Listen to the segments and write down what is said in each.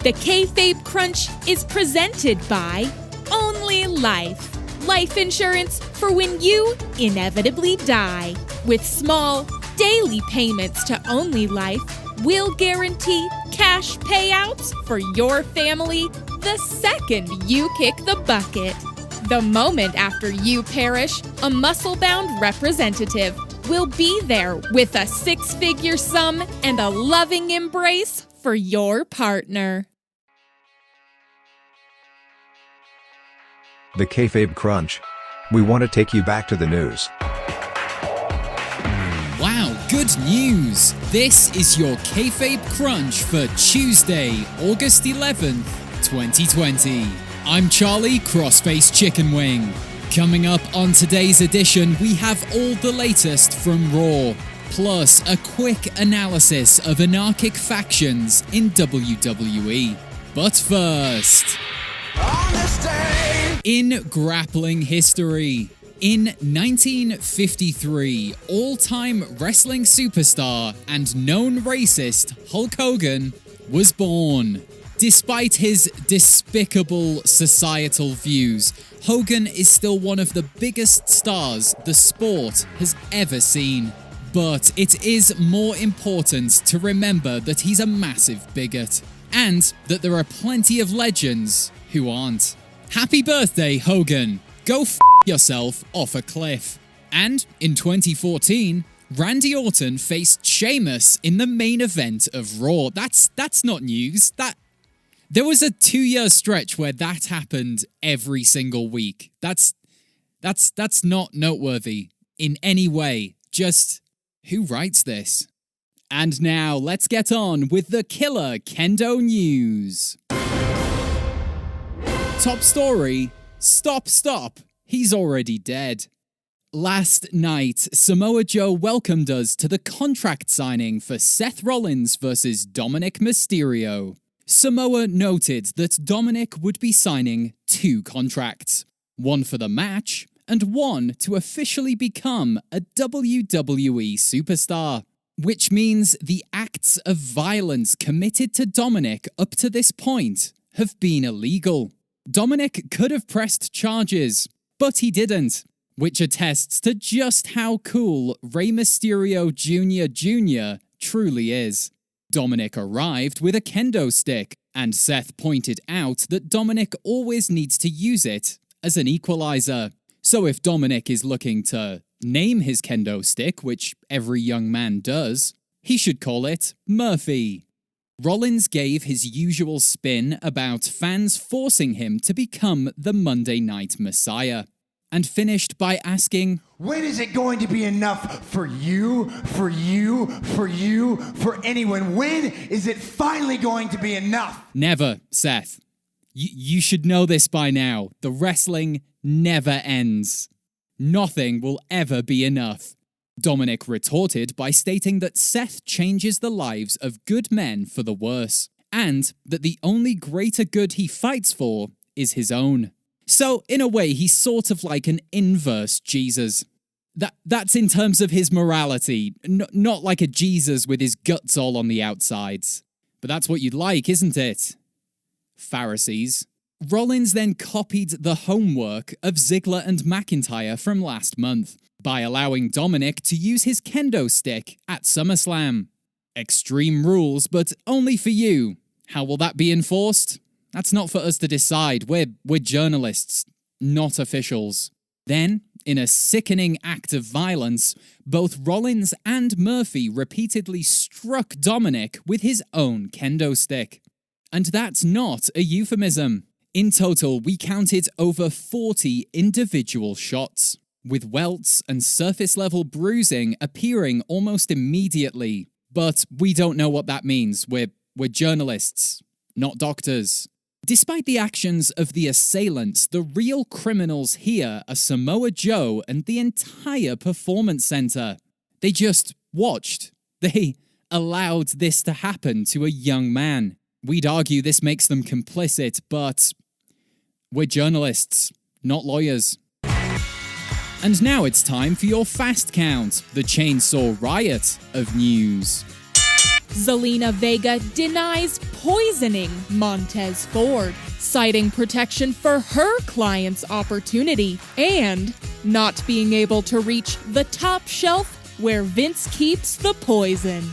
The Kayfabe Crunch is presented by Only Life. Life insurance for when you inevitably die. With small, daily payments to Only Life, we'll guarantee cash payouts for your family the second you kick the bucket. The moment after you perish, a muscle-bound representative will be there with a six-figure sum and a loving embrace for your partner. The Kayfabe Crunch. We want to take you back to the news. Wow, good news! This is your Kayfabe Crunch for Tuesday, August 11th, 2020. I'm Charlie Crossface Chicken Wing. Coming up on today's edition, we have all the latest from Raw, plus a quick analysis of anarchic factions in WWE. But first, in grappling history, in 1953, all-time wrestling superstar and known racist Hulk Hogan was born. Despite his despicable societal views, Hogan is still one of the biggest stars the sport has ever seen. But it is more important to remember that he's a massive bigot, and that there are plenty of legends who aren't. Happy birthday, Hogan! Go f*** yourself off a cliff. And in 2014, Randy Orton faced Sheamus in the main event of Raw. That's not news. There was a 2-year stretch where that happened every single week. That's not noteworthy in any way. Just who writes this? And now let's get on with the Killer-Kendo news. Top story, stop, he's already dead. Last night, Samoa Joe welcomed us to the contract signing for Seth Rollins versus Dominic Mysterio. Samoa noted that Dominic would be signing 2 contracts, one for the match and one to officially become a WWE superstar, which means the acts of violence committed to Dominic up to this point have been illegal. Dominic could have pressed charges, but he didn't, which attests to just how cool Rey Mysterio Jr. truly is. Dominic arrived with a kendo stick, and Seth pointed out that Dominic always needs to use it as an equalizer. So if Dominic is looking to name his kendo stick, which every young man does, he should call it Murphy. Rollins gave his usual spin about fans forcing him to become the Monday Night Messiah, and finished by asking, when is it going to be enough for you, for anyone? When is it finally going to be enough? Never, Seth. You should know this by now. The wrestling never ends. Nothing will ever be enough. Dominic retorted by stating that Seth changes the lives of good men for the worse, and that the only greater good he fights for is his own. So, in a way, he's sort of like an inverse Jesus. That's in terms of his morality, not like a Jesus with his guts all on the outsides. But that's what you'd like, isn't it? Pharisees. Rollins then copied the homework of Ziggler and McIntyre from last month by allowing Dominic to use his kendo stick at SummerSlam. Extreme rules, but only for you. How will that be enforced? That's not for us to decide. We're journalists, not officials. Then, in a sickening act of violence, both Rollins and Murphy repeatedly struck Dominic with his own kendo stick. And that's not a euphemism. In total, we counted over 40 individual shots, with welts and surface-level bruising appearing almost immediately. But we don't know what that means. We're journalists, not doctors. Despite the actions of the assailants, the real criminals here are Samoa Joe and the entire Performance Center. They just watched. They allowed this to happen to a young man. We'd argue this makes them complicit, but we're journalists, not lawyers. And now it's time for your fast count, the chainsaw riot of news. Zelina Vega denies poisoning Montez Ford, citing protection for her client's opportunity and not being able to reach the top shelf where Vince keeps the poison.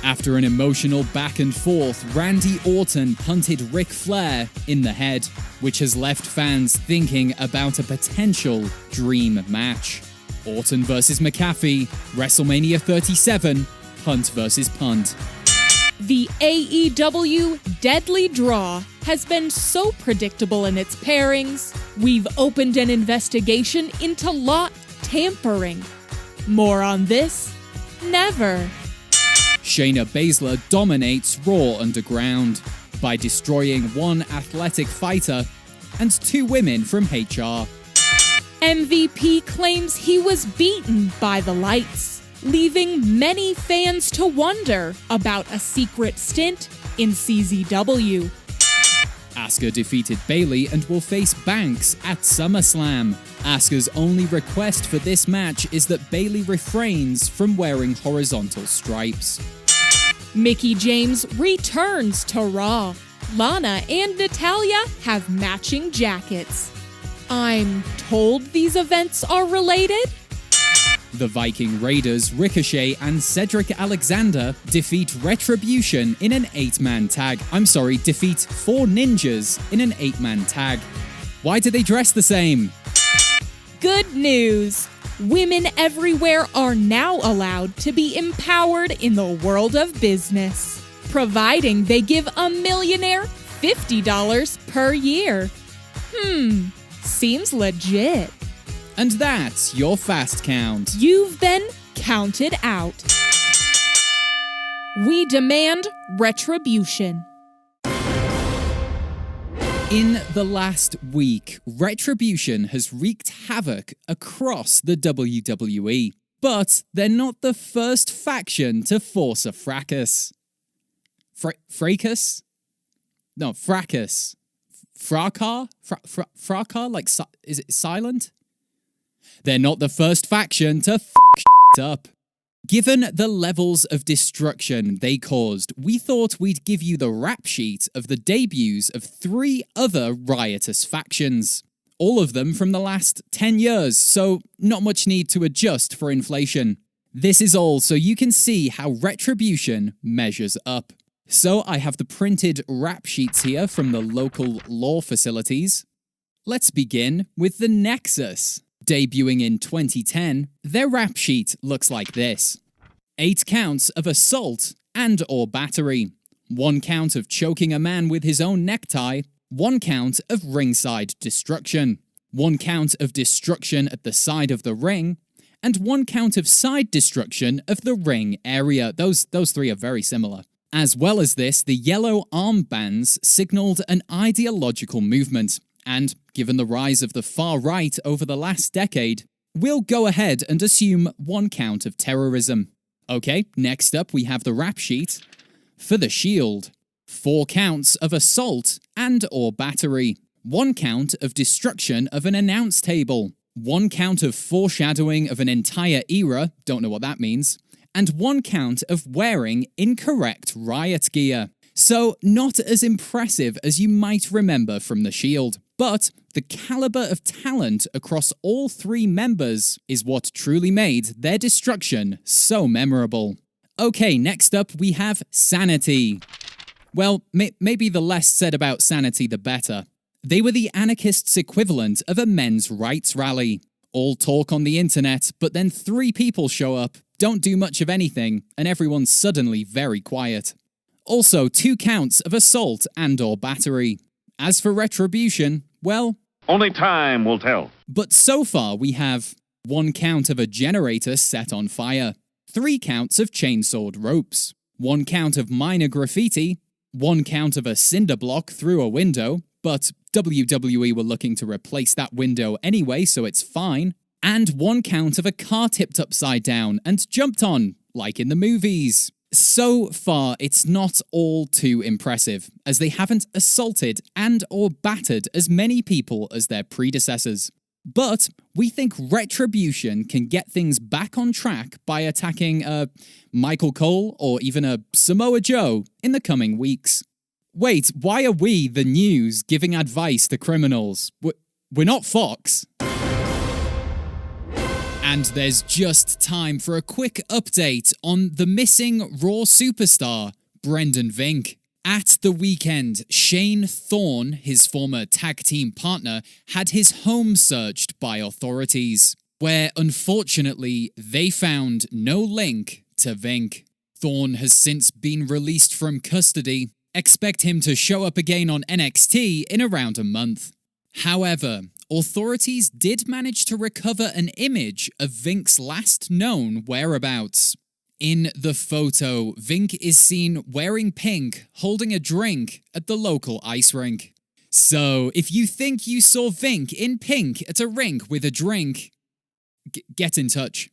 After an emotional back and forth, Randy Orton punted Ric Flair in the head, which has left fans thinking about a potential dream match. Orton vs. McAfee, WrestleMania 37, punt versus punt. The AEW Deadly Draw has been so predictable in its pairings, we've opened an investigation into lot tampering. More on this, never. Shayna Baszler dominates Raw Underground by destroying one athletic fighter and two women from HR. MVP claims he was beaten by the lights, leaving many fans to wonder about a secret stint in CZW. Asuka defeated Bayley and will face Banks at SummerSlam. Asuka's only request for this match is that Bayley refrains from wearing horizontal stripes. Mickie James returns to Raw. Lana and Natalya have matching jackets. I'm told these events are related? The Viking Raiders, Ricochet and Cedric Alexander defeat Retribution in an 8-man tag. Defeat 4 ninjas in an 8-man tag. Why do they dress the same? Good news! Women everywhere are now allowed to be empowered in the world of business, providing they give a millionaire $50 per year. Seems legit. And that's your fast count. You've been counted out. We demand retribution. In the last week, Retribution has wreaked havoc across the WWE. But they're not the first faction to force a fracas. Fracas? No, fracas. Fracas? Fracas? Like, is it silent? They're not the first faction to f*** up. Given the levels of destruction they caused, we thought we'd give you the rap sheet of the debuts of 3 other riotous factions. All of them from the last 10 years, so not much need to adjust for inflation. This is all so you can see how Retribution measures up. So I have the printed rap sheets here from the local law facilities. Let's begin with the Nexus. Debuting in 2010, their rap sheet looks like this. 8 counts of assault and/or battery, 1 count of choking a man with his own necktie, 1 count of ringside destruction, 1 count of destruction at the side of the ring, and 1 count of side destruction of the ring area. Those 3 are very similar. As well as this, the yellow armbands signaled an ideological movement. And given the rise of the far right over the last decade, we'll go ahead and assume 1 count of terrorism. Okay, next up we have the rap sheet for the Shield. 4 counts of assault and/or battery. 1 count of destruction of an announce table. 1 count of foreshadowing of an entire era, don't know what that means. And 1 count of wearing incorrect riot gear. So, not as impressive as you might remember from the Shield. But the caliber of talent across all 3 members is what truly made their destruction so memorable. Okay, next up we have Sanity. Well, maybe the less said about Sanity the better. They were the anarchists' equivalent of a men's rights rally. All talk on the internet, but then 3 people show up, don't do much of anything, and everyone's suddenly very quiet. Also, 2 counts of assault and/or battery. As for Retribution, well, only time will tell. But so far we have 1 count of a generator set on fire, 3 counts of chainsawed ropes, 1 count of minor graffiti, 1 count of a cinder block through a window, but WWE were looking to replace that window anyway, so it's fine, and 1 count of a car tipped upside down and jumped on, like in the movies. So far, it's not all too impressive, as they haven't assaulted and/or battered as many people as their predecessors. But we think Retribution can get things back on track by attacking a Michael Cole or even a Samoa Joe in the coming weeks. Wait, why are we, the news, giving advice to criminals? We're not Fox. And there's just time for a quick update on the missing Raw superstar, Brendon Vink. At the weekend, Shane Thorne, his former tag team partner, had his home searched by authorities, where unfortunately they found no link to Vink. Thorne has since been released from custody. Expect him to show up again on NXT in around a month. However, authorities did manage to recover an image of Vink's last known whereabouts. In the photo, Vink is seen wearing pink, holding a drink at the local ice rink. So, if you think you saw Vink in pink at a rink with a drink, get in touch.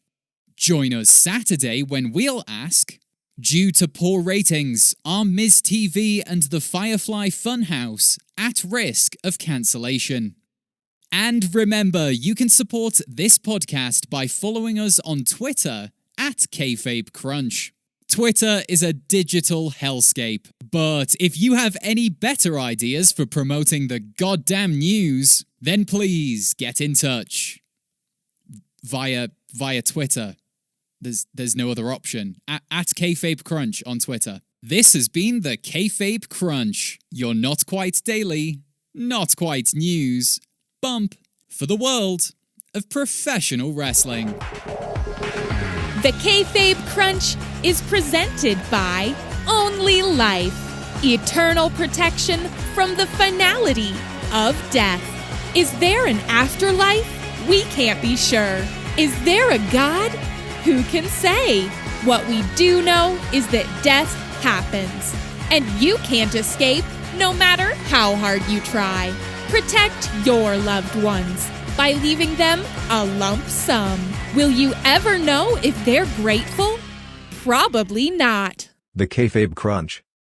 Join us Saturday when we'll ask, due to poor ratings, are Miz TV and the Firefly Funhouse at risk of cancellation? And remember, you can support this podcast by following us on Twitter at Kayfabe Crunch. Twitter is a digital hellscape, but if you have any better ideas for promoting the goddamn news, then please get in touch. Via Twitter. There's no other option. At Kayfabe Crunch on Twitter. This has been the Kayfabe Crunch, your not quite daily, not quite news, bump for the world of professional wrestling. The Kayfabe Crunch is presented by Only Life, eternal protection from the finality of death. Is there an afterlife? We can't be sure. Is there a God? Who can say? What we do know is that death happens, and you can't escape no matter how hard you try. Protect your loved ones by leaving them a lump sum. Will you ever know if they're grateful? Probably not. The Kayfabe Crunch.